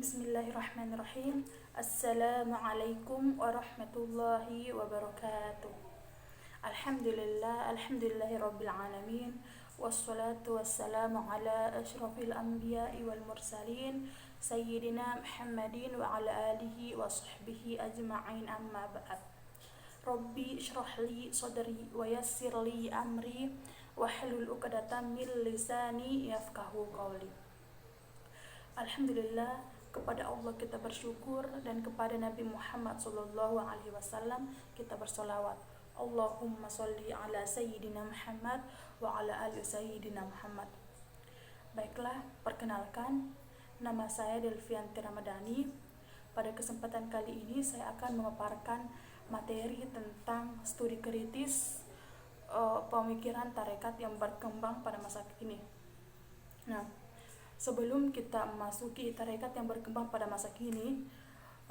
Bismillahirrahmanirrahim. Assalamualaikum warahmatullahi wabarakatuh. Alhamdulillahirabbil alamin. Wassalatu wassalamu ala asyrafil anbiya'i wal mursalin sayyidina Muhammadin wa ala alihi wa sahbihi ajma'in, amma ba'd. Rabbi shrah li sadri wa yassir li amri wahlul 'uqdatam min lisani yafqahu qawli. Alhamdulillah, kepada Allah kita bersyukur dan kepada Nabi Muhammad SAW kita bersolawat. Allahumma sholli ala sayyidina Muhammad wa ala ali sayyidina Muhammad. Baiklah, perkenalkan, nama saya Delvianti Ramadhani. Pada kesempatan kali ini saya akan memaparkan materi tentang studi kritis pemikiran tarekat yang berkembang pada masa kini. Nah, sebelum kita memasuki tarekat yang berkembang pada masa kini,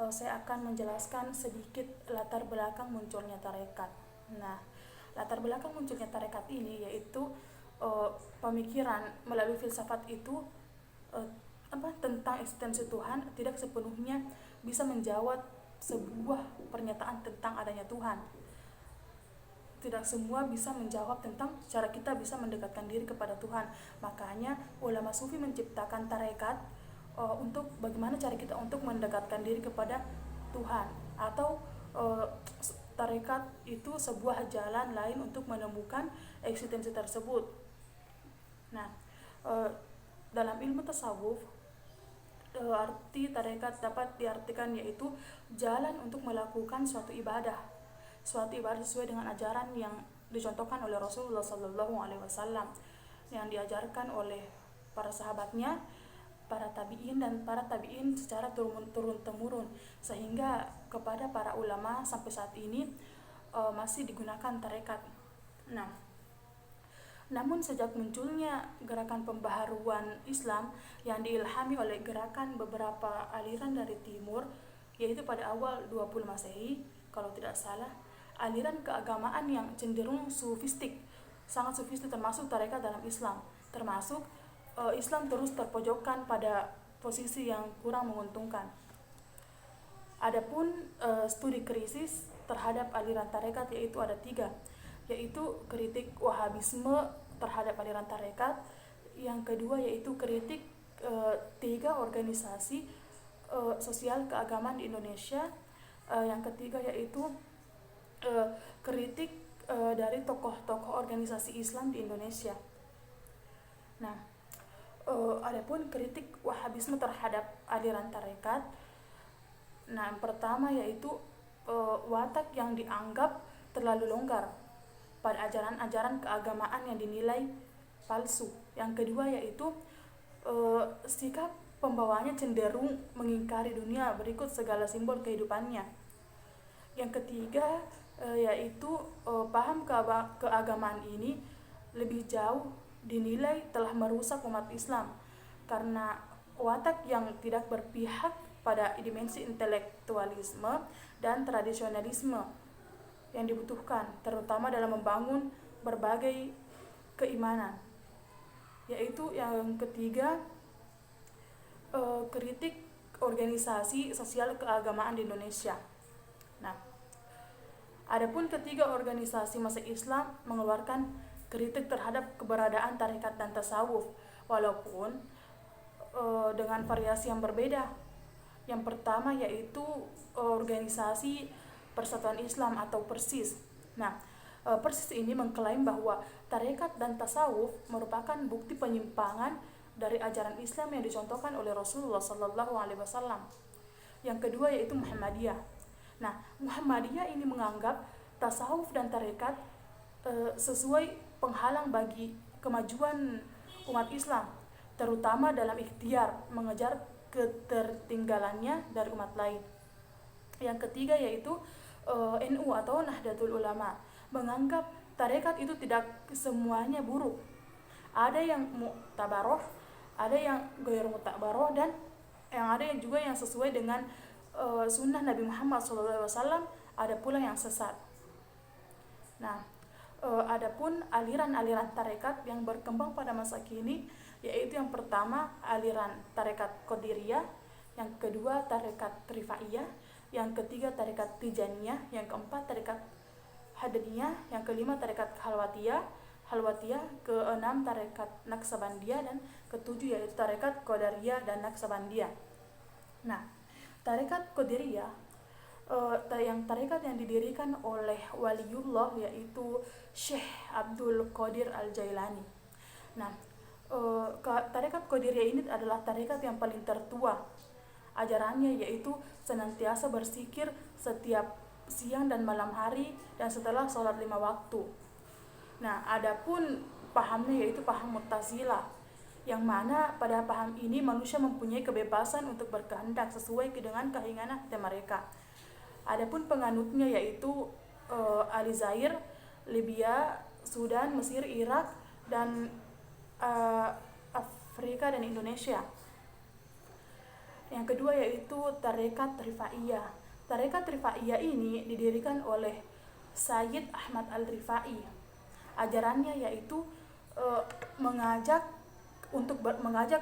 saya akan menjelaskan sedikit latar belakang munculnya tarekat. Nah, latar belakang munculnya tarekat ini yaitu pemikiran melalui filsafat itu tentang eksistensi Tuhan tidak sepenuhnya bisa menjawab sebuah pernyataan tentang adanya Tuhan. Tidak semua bisa menjawab tentang cara kita bisa mendekatkan diri kepada Tuhan. Makanya ulama sufi menciptakan tarekat untuk bagaimana cara kita untuk mendekatkan diri kepada Tuhan, atau tarekat itu sebuah jalan lain untuk menemukan eksistensi tersebut. Nah, dalam ilmu tasawuf, arti tarekat dapat diartikan yaitu jalan untuk melakukan suatu ibadah sesuai dengan ajaran yang dicontohkan oleh Rasulullah SAW, yang diajarkan oleh para sahabatnya, para tabi'in dan para tabi'in secara turun-temurun, sehingga kepada para ulama sampai saat ini masih digunakan tarekat. Nah, namun sejak munculnya gerakan pembaharuan Islam yang diilhami oleh gerakan beberapa aliran dari timur, yaitu pada awal 20 Masehi kalau tidak salah, aliran keagamaan yang cenderung sufistik, sangat sufistik, termasuk tarekat dalam Islam, termasuk Islam terus terpojokkan pada posisi yang kurang menguntungkan. Adapun studi kritis terhadap aliran tarekat yaitu ada 3, yaitu kritik Wahabisme terhadap aliran tarekat, yang kedua yaitu kritik 3 organisasi sosial keagamaan di Indonesia, yang ketiga yaitu kritik dari tokoh-tokoh organisasi Islam di Indonesia. Nah, adapun kritik Wahabisme terhadap aliran tarekat, nah yang pertama yaitu watak yang dianggap terlalu longgar pada ajaran-ajaran keagamaan yang dinilai palsu. Yang kedua yaitu sikap pembawanya cenderung mengingkari dunia berikut segala simbol kehidupannya. Yang ketiga yaitu paham keagamaan ini lebih jauh dinilai telah merusak umat Islam karena watak yang tidak berpihak pada dimensi intelektualisme dan tradisionalisme yang dibutuhkan, terutama dalam membangun berbagai keimanan. Yaitu yang ketiga, kritik organisasi sosial keagamaan di Indonesia. Nah, adapun ketiga organisasi masa Islam mengeluarkan kritik terhadap keberadaan tarekat dan tasawuf, walaupun dengan variasi yang berbeda. Yang pertama yaitu organisasi Persatuan Islam atau PERSIS. Nah, PERSIS ini mengklaim bahwa tarekat dan tasawuf merupakan bukti penyimpangan dari ajaran Islam yang dicontohkan oleh Rasulullah SAW. Yang kedua yaitu Muhammadiyah. Nah, Muhammadiyah ini menganggap tasawuf dan tarekat sesuai penghalang bagi kemajuan umat Islam, terutama dalam ikhtiar mengejar ketertinggalannya dari umat lain. Yang ketiga yaitu NU atau Nahdlatul Ulama, menganggap tarekat itu tidak semuanya buruk. Ada yang mu'tabaroh, ada yang ghairu mu'tabaroh, dan yang ada juga yang sesuai dengan sunnah Nabi Muhammad SAW, ada pula yang sesat. Nah, adapun aliran-aliran tarekat yang berkembang pada masa kini, yaitu yang pertama aliran tarekat Qadiriyah, yang kedua tarekat Rifaiyah, yang ketiga tarekat Tijaniyah, yang keempat tarekat Hadaniyah, yang kelima tarekat Halwatiyah, keenam tarekat Naksabandiyah, dan ketujuh yaitu tarekat Qadariyah dan Naksabandiyah. Nah, tarekat Qadariyah yang tarekat yang didirikan oleh waliullah yaitu Syekh Abdul Qadir Al-Jailani. Nah, tarekat Qadariyah ini adalah tarekat yang paling tertua. Ajarannya yaitu senantiasa berzikir setiap siang dan malam hari dan setelah sholat 5 waktu. Nah, adapun pahamnya yaitu paham Mu'tazilah, yang mana pada paham ini manusia mempunyai kebebasan untuk berkehendak sesuai dengan keinginan hati mereka. Adapun penganutnya yaitu Aljazair, Libya, Sudan, Mesir, Irak, dan Afrika dan Indonesia. Yang kedua yaitu tarekat Rifaiyah. Tarekat Rifaiyah ini didirikan oleh Sayyid Ahmad Al-Rifai. Ajarannya yaitu mengajak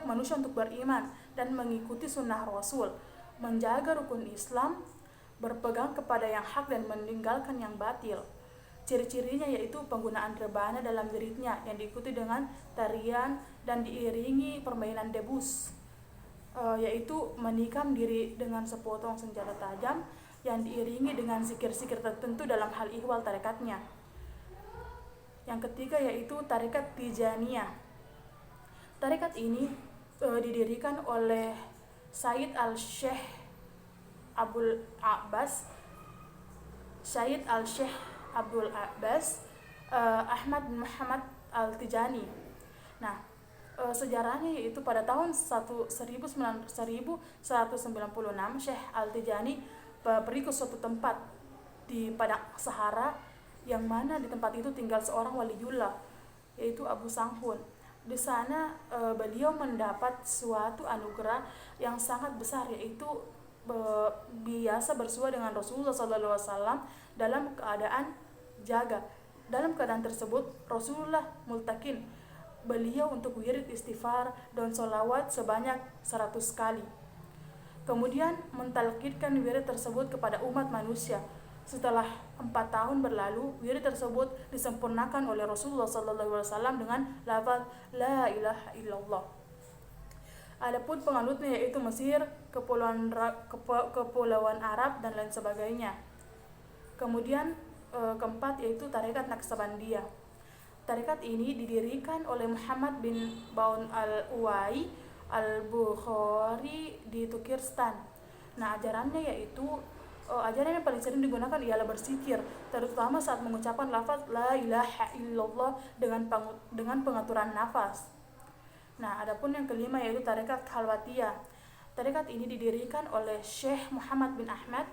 manusia untuk beriman dan mengikuti sunnah Rasul, menjaga rukun Islam, berpegang kepada yang hak dan meninggalkan yang batil. Ciri-cirinya yaitu penggunaan rebana dalam wiridnya yang diikuti dengan tarian dan diiringi permainan debus, yaitu menikam diri dengan sepotong senjata tajam yang diiringi dengan zikir-zikir tertentu dalam hal ihwal tarekatnya. Yang ketiga yaitu tarekat Tijaniyah. Tarekat ini didirikan oleh Sayyid Al-Syekh Abdul Abbas Ahmad bin Muhammad Al-Tijani. Nah, sejarahnya yaitu pada tahun 1196 Syekh Al-Tijani pergi ke suatu tempat di padang Sahara, yang mana di tempat itu tinggal seorang waliullah yaitu Abu Sanghun. Di sana beliau mendapat suatu anugerah yang sangat besar, yaitu biasa bersua dengan Rasulullah SAW dalam keadaan jaga. Dalam keadaan tersebut Rasulullah multakin beliau untuk wirid istighfar dan sholawat sebanyak 100 kali. Kemudian mentalkidkan wirid tersebut kepada umat manusia. Setelah 4 tahun berlalu, wirid tersebut disempurnakan oleh Rasulullah SAW dengan lafaz La ilaha illallah. Adapun penganutnya yaitu Mesir, kepulauan Arab, dan lain sebagainya. Kemudian keempat yaitu tarekat Naksabandiyah. Tarekat ini didirikan oleh Muhammad bin Baun al-Uwai al-Bukhari di Turkistan. Nah, ajarannya yaitu ajaran yang paling sering digunakan ialah berzikir, terutama saat mengucapkan lafaz La ilaha illallah dengan pengaturan nafas. Nah, adapun yang kelima yaitu tarekat Halwatiyah. Tarekat ini didirikan oleh Syekh Muhammad bin Ahmad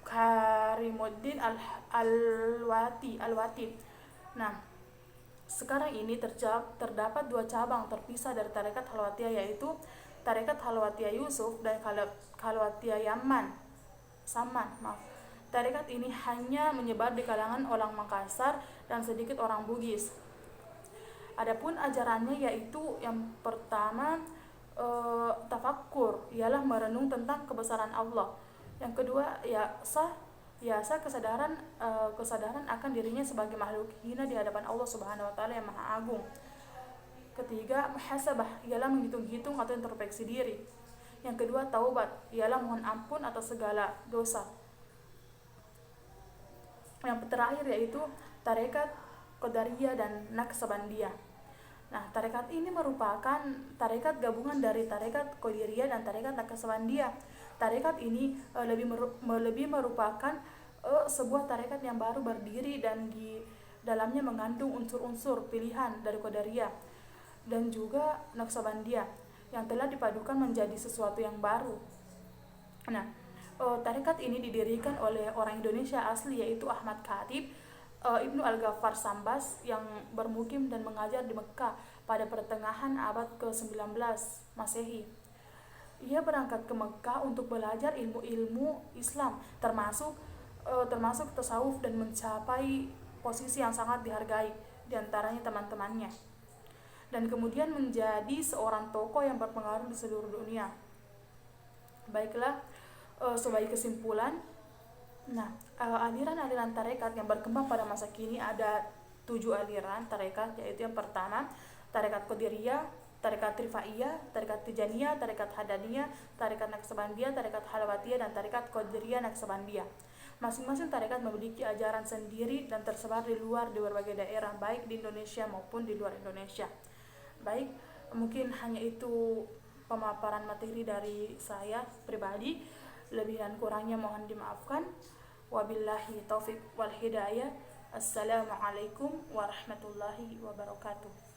Karimuddin Al-Wati. Nah, sekarang ini terdapat 2 cabang terpisah dari tarekat Halwatiyah, yaitu tarekat Halwatiyah Yusuf dan Halwatiyah Saman. Tarekat ini hanya menyebar di kalangan orang Makassar dan sedikit orang Bugis. Adapun ajarannya yaitu yang pertama tafakkur, ialah merenung tentang kebesaran Allah. Yang kedua kesadaran akan dirinya sebagai makhluk hina di hadapan Allah Subhanahu wa taala yang Maha Agung. Ketiga, muhasabah, ialah menghitung-hitung atau introspeksi diri. Yang kedua, taubat, ialah mohon ampun atas segala dosa. Yang terakhir yaitu tarekat Qadariyah dan Naksabandiyah. Nah, tarekat ini merupakan tarekat gabungan dari tarekat Qadariyah dan tarekat Naksabandiyah. Tarekat ini lebih merupakan sebuah tarekat yang baru berdiri dan di dalamnya mengandung unsur-unsur pilihan dari Qadariyah dan juga Naksabandiyah yang telah dipadukan menjadi sesuatu yang baru. Nah, tarekat ini didirikan oleh orang Indonesia asli yaitu Ahmad Khatib Ibnu Al-Ghaffar Sambas yang bermukim dan mengajar di Mekah pada pertengahan abad ke-19 Masehi. Ia berangkat ke Mekah untuk belajar ilmu-ilmu Islam termasuk tasawuf dan mencapai posisi yang sangat dihargai di antaranya teman-temannya. Dan kemudian menjadi seorang tokoh yang berpengaruh di seluruh dunia. Baiklah, sebagai kesimpulan, nah, aliran-aliran tarekat yang berkembang pada masa kini ada 7 aliran tarekat, yaitu yang pertama tarekat Qadiriyah, tarekat Rifaiyah, tarekat Tijaniyah, tarekat Hadaniyah, tarekat Naqsabandiyah, tarekat Halawatiyah, dan tarekat Qadiriyah Naqsabandiyah. Masing-masing tarekat memiliki ajaran sendiri dan tersebar di berbagai daerah, baik di Indonesia maupun di luar Indonesia. Baik, mungkin hanya itu pemaparan materi dari saya pribadi. Lebih dan kurangnya mohon dimaafkan. Wabillahi taufik wal hidayah. Assalamualaikum warahmatullahi wabarakatuh.